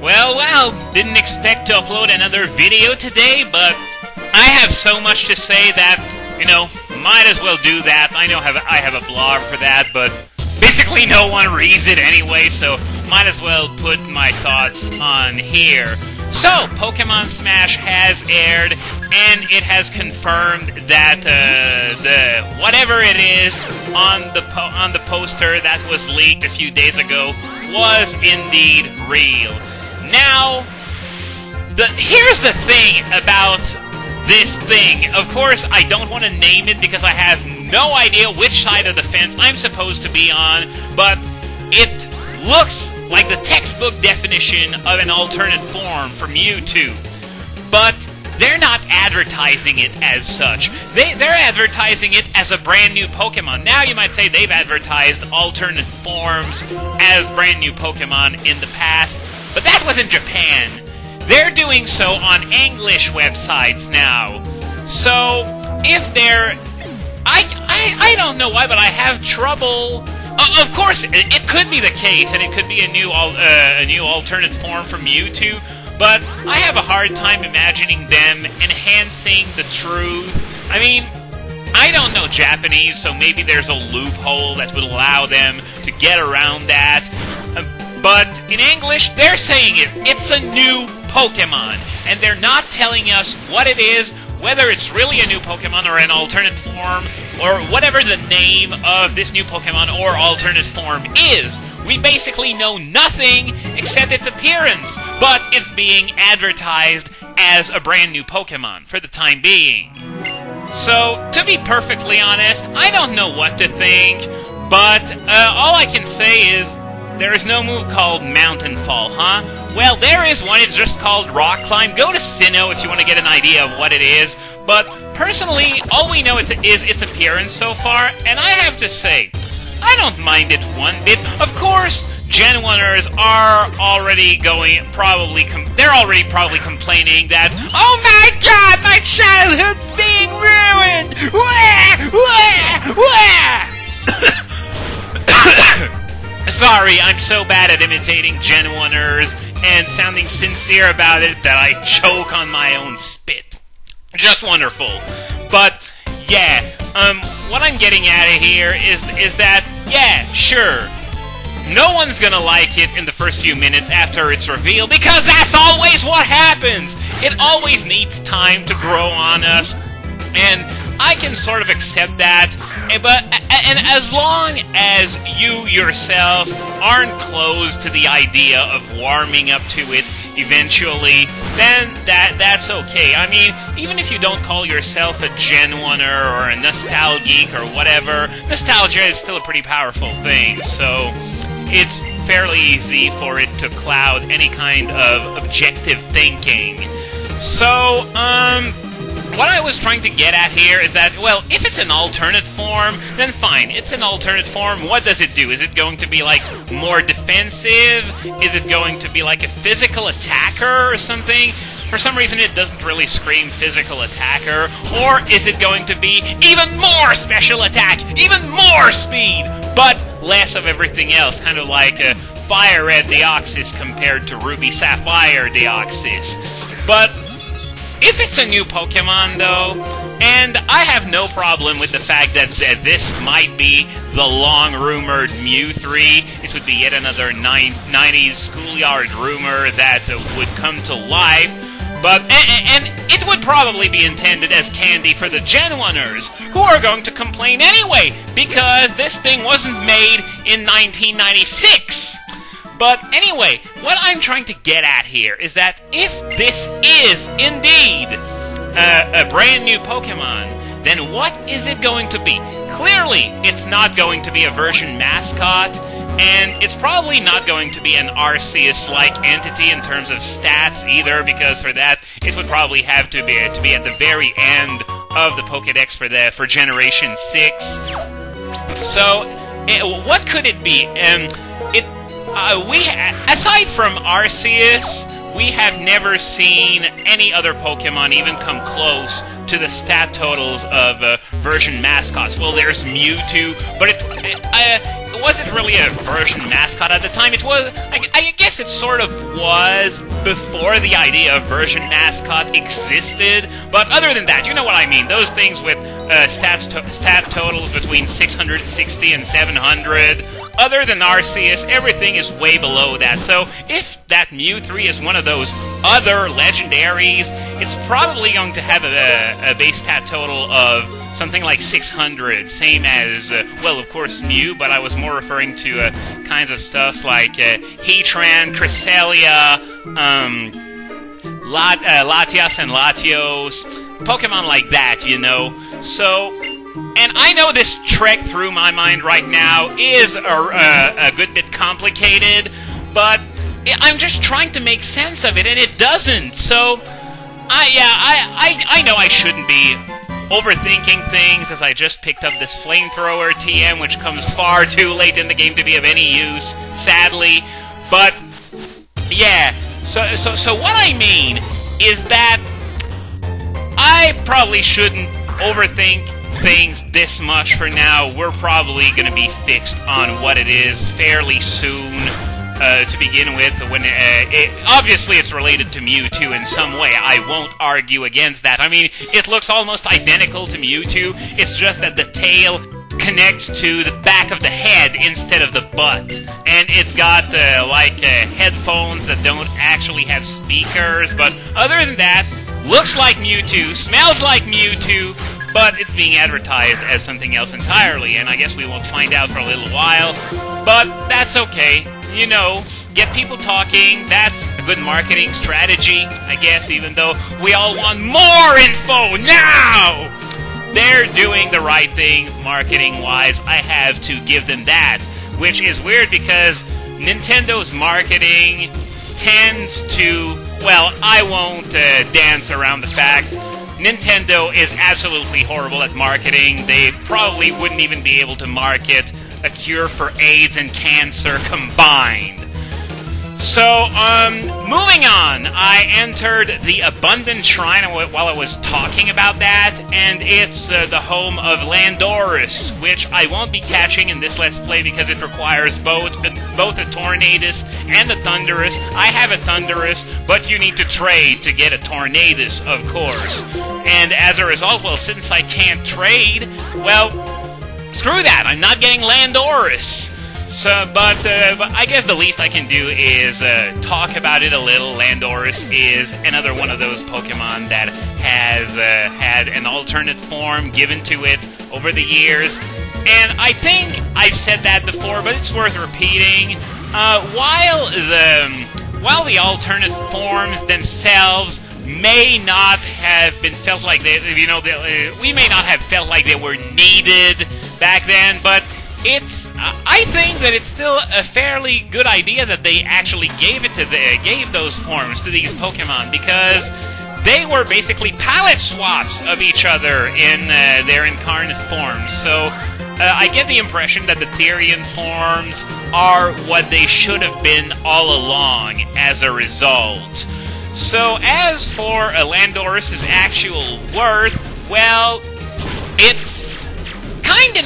Well, didn't expect to upload another video today, but I have so much to say that, might as well do that. I know I have a blog for that, but basically no one reads it anyway, so might as well put my thoughts on here. So, Pokemon Smash has aired, and it has confirmed that the whatever it is on the poster that was leaked a few days ago was indeed real. Now, here's the thing about this thing. Of course, I don't want to name it because I have no idea which side of the fence I'm supposed to be on, but it looks like the textbook definition of an alternate form from Mewtwo. But they're not advertising it as such. They're advertising it as a brand new Pokemon. Now you might say they've advertised alternate forms as brand new Pokemon in the past, but that was in Japan. They're doing so on English websites now. So, if they're... I don't know why, but I have trouble... of course, it could be the case, and it could be a new alternate form from Mewtwo, but I have a hard time imagining them enhancing the truth. I mean, I don't know Japanese, so maybe there's a loophole that would allow them to get around that. But in English, they're saying it's a new Pokemon, and they're not telling us what it is, whether it's really a new Pokemon or an alternate form, or whatever the name of this new Pokemon or alternate form is. We basically know nothing except its appearance, but it's being advertised as a brand new Pokemon for the time being. So, to be perfectly honest, I don't know what to think, but all I can say is there is no move called Mountain Fall, huh? Well, there is one. It's just called Rock Climb. Go to Sinnoh if you want to get an idea of what it is. But personally, all we know is its appearance so far, and I have to say, I don't mind it one bit. Of course, Gen 1ers are already probably complaining that, oh my god, my childhood's being ruined! Sorry, I'm so bad at imitating Gen 1ers and sounding sincere about it that I choke on my own spit. Just wonderful. But, yeah, what I'm getting at here is that, yeah, sure, no one's gonna like it in the first few minutes after it's revealed, because that's always what happens! It always needs time to grow on us, and I can sort of accept that, and as long as you yourself aren't close to the idea of warming up to it eventually, then that's okay. I mean, even if you don't call yourself a Gen 1er or a nostalgeek or whatever, nostalgia is still a pretty powerful thing, so it's fairly easy for it to cloud any kind of objective thinking. So, what I was trying to get at here is that, well, if it's an alternate form, then fine. It's an alternate form. What does it do? Is it going to be, like, more defensive? Is it going to be, like, a physical attacker or something? For some reason, it doesn't really scream physical attacker. Or is it going to be even more special attack? Even more speed! But less of everything else. Kind of like Fire Red Deoxys compared to Ruby Sapphire Deoxys. But if it's a new Pokemon, though, and I have no problem with the fact that this might be the long-rumored Mew 3, it would be yet another 90s schoolyard rumor that would come to life, but, and it would probably be intended as candy for the Gen 1ers, who are going to complain anyway, because this thing wasn't made in 1996. But anyway, what I'm trying to get at here is that if this is indeed a brand new Pokemon, then what is it going to be? Clearly, it's not going to be a version mascot, and it's probably not going to be an Arceus-like entity in terms of stats either, because for that, it would probably have to be at the very end of the Pokédex for Generation 6. So, what could it be? Aside from Arceus, we have never seen any other Pokemon even come close to the stat totals of version mascots. Well, there's Mewtwo, but wasn't really a version mascot at the time. It was, I guess it sort of was before the idea of version mascot existed, but other than that, you know what I mean. Those things with stat totals between 660 and 700. Other than Arceus, everything is way below that. So if that Mew 3 is one of those other legendaries, it's probably going to have a base stat total of something like 600, same as, well, of course, Mew, but I was more referring to kinds of stuff like Heatran, Cresselia, Latias and Latios, Pokemon like that, you know. So, and I know this trek through my mind right now is a good bit complicated, but I'm just trying to make sense of it, and it doesn't. So, I know I shouldn't be overthinking things, as I just picked up this flamethrower TM, which comes far too late in the game to be of any use, sadly. But yeah, so what I mean is that I probably shouldn't overthink things this much for now. We're probably going to be fixed on what it is fairly soon. To begin with, when obviously it's related to Mewtwo in some way. I won't argue against that. I mean, it looks almost identical to Mewtwo. It's just that the tail connects to the back of the head instead of the butt. And it's got, headphones that don't actually have speakers. But other than that, looks like Mewtwo, smells like Mewtwo, but it's being advertised as something else entirely. And I guess we won't find out for a little while. But that's okay. You know, get people talking. That's a good marketing strategy, I guess, even though we all want more info now! They're doing the right thing marketing-wise. I have to give them that, which is weird because Nintendo's marketing tends to, well, I won't dance around the facts. Nintendo is absolutely horrible at marketing. They probably wouldn't even be able to market a cure for AIDS and cancer combined. So, moving on, I entered the Abundant Shrine while I was talking about that, and it's the home of Landorus, which I won't be catching in this Let's Play because it requires both a Tornadus and a Thundurus. I have a Thundurus, but you need to trade to get a Tornadus, of course. And as a result, well, since I can't trade, well, screw that, I'm not getting Landorus. So, but I guess the least I can do is talk about it a little. Landorus is another one of those Pokemon that has had an alternate form given to it over the years. And I think I've said that before, but it's worth repeating. While the alternate forms themselves may not have been felt like they, we may not have felt like they were needed back then, but I think that it's still a fairly good idea that they actually gave those forms to these Pokemon, because they were basically palette swaps of each other in their incarnate forms. So I get the impression that the Therian forms are what they should have been all along as a result. So as for Landorus' actual worth, well, it's kind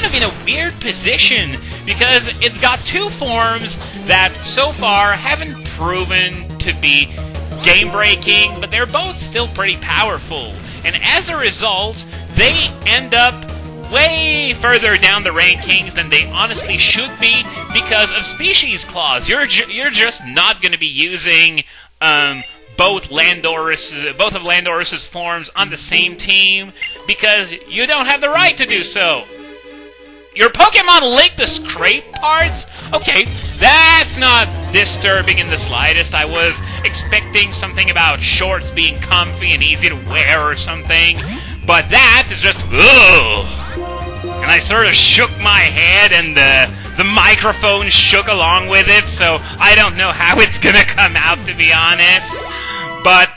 of in a weird position, because it's got two forms that so far haven't proven to be game-breaking, but they're both still pretty powerful. And as a result, they end up way further down the rankings than they honestly should be because of species clause. You're just not going to be using both of Landorus' forms on the same team because you don't have the right to do so. Your Pokemon lick the scrape parts? Okay, that's not disturbing in the slightest. I was expecting something about shorts being comfy and easy to wear or something, but that is just ugh. And I sort of shook my head, and the microphone shook along with it, so I don't know how it's gonna come out, to be honest. But,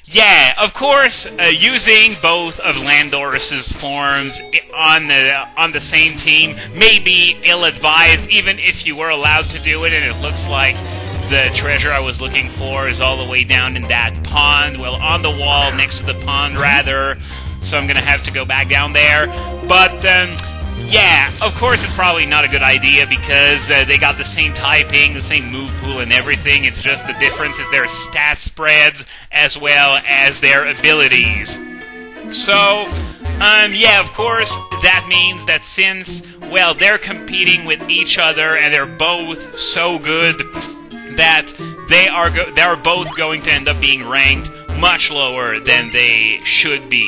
yeah, of course, using both of Landorus' forms on the same team may be ill-advised, even if you were allowed to do it, and it looks like the treasure I was looking for is all the way down in that pond. Well, on the wall, next to the pond, rather. So I'm gonna have to go back down there. But, yeah, of course it's probably not a good idea because they got the same typing, the same move pool and everything. It's just the difference is their stat spreads as well as their abilities. So, yeah, of course, that means that since, well, they're competing with each other and they're both so good that they are both going to end up being ranked much lower than they should be.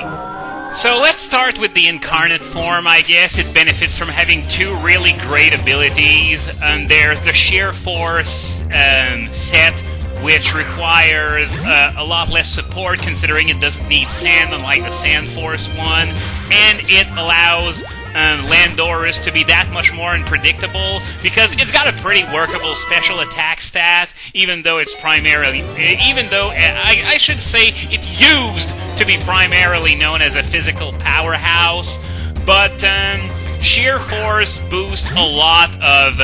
So let's start with the incarnate form, I guess. It benefits from having two really great abilities. There's the sheer force set, which requires a lot less support considering it doesn't need sand unlike the sand force one, and it allows Landorus to be that much more unpredictable because it's got a pretty workable special attack stat, even though it's primarily, I should say it's used to be primarily known as a physical powerhouse, but sheer force boosts a lot of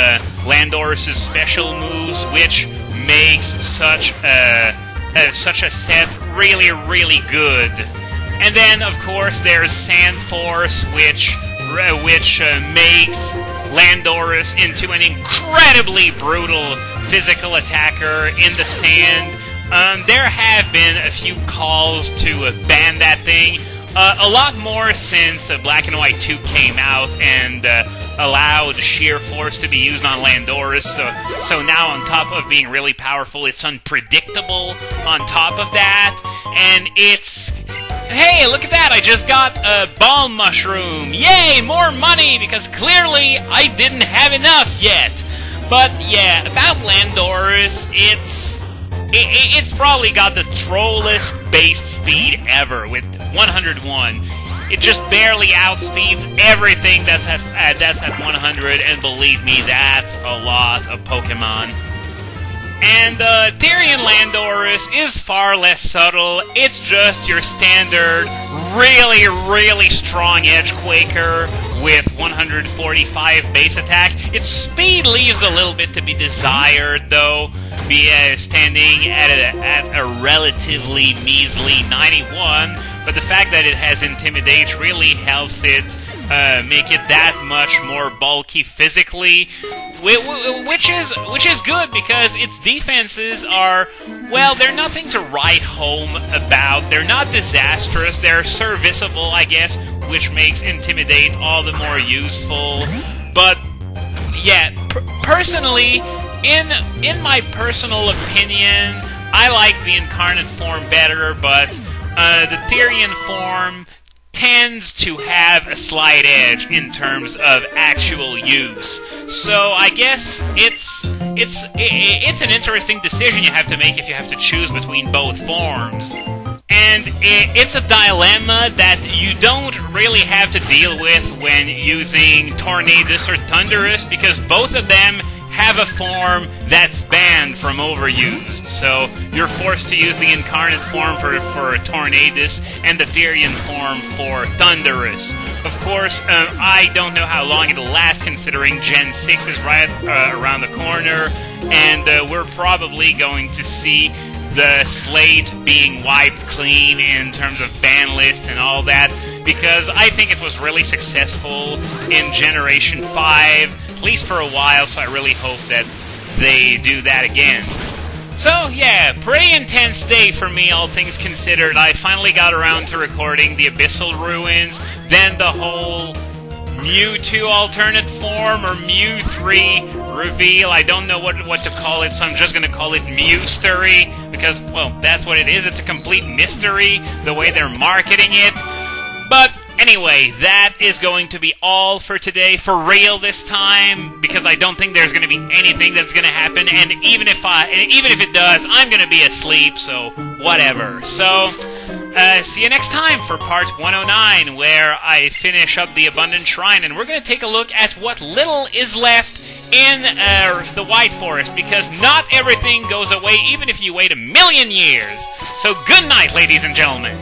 Landorus' special moves, which makes such a set really, really good. And then, of course, there's Sand Force, which makes Landorus into an incredibly brutal physical attacker in the sand. There have been a few calls to ban that thing. A lot more since Black and White 2 came out and allowed sheer force to be used on Landorus. So now, on top of being really powerful, it's unpredictable on top of that. And it's... Hey, look at that! I just got a ball mushroom! Yay! More money! Because clearly I didn't have enough yet! But yeah, about Landorus, it's probably got the trollest base speed ever with 101. It just barely outspeeds everything that's at 100, and believe me, that's a lot of Pokemon. And Tyrian Landorus is far less subtle. It's just your standard, really, really strong Edge Quaker with 145 base attack. Its speed leaves a little bit to be desired, though, standing at a relatively measly 91. But the fact that it has Intimidate really helps it make it that much more bulky physically, which is good because its defenses are, well, they're nothing to write home about. They're not disastrous. They're serviceable, I guess, which makes Intimidate all the more useful. But yeah, personally, in my personal opinion, I like the incarnate form better, but the Tyrian form tends to have a slight edge in terms of actual use. So I guess it's an interesting decision you have to make if you have to choose between both forms. And it's a dilemma that you don't really have to deal with when using Tornadus or Thunderous, because both of them have a form that's banned from overused. So you're forced to use the incarnate form for Tornadus and the Tyrian form for Thunderous. Of course, I don't know how long it'll last considering Gen 6 is right around the corner, and we're probably going to see the slate being wiped clean in terms of ban lists and all that, because I think it was really successful in Generation 5, at least for a while, so I really hope that they do that again. So, yeah, pretty intense day for me, all things considered. I finally got around to recording the Abyssal Ruins, then the whole Mewtwo alternate form, or Mew 3 reveal. I don't know what to call it, so I'm just going to call it Mewstery, because, well, that's what it is. It's a complete mystery, the way they're marketing it. But anyway, that is going to be all for today, for real this time, because I don't think there's going to be anything that's going to happen, and even if it does, I'm going to be asleep, so whatever. So, see you next time for part 109, where I finish up the Abundant Shrine, and we're going to take a look at what little is left in the White Forest, because not everything goes away, even if you wait 1,000,000 years. So good night, ladies and gentlemen.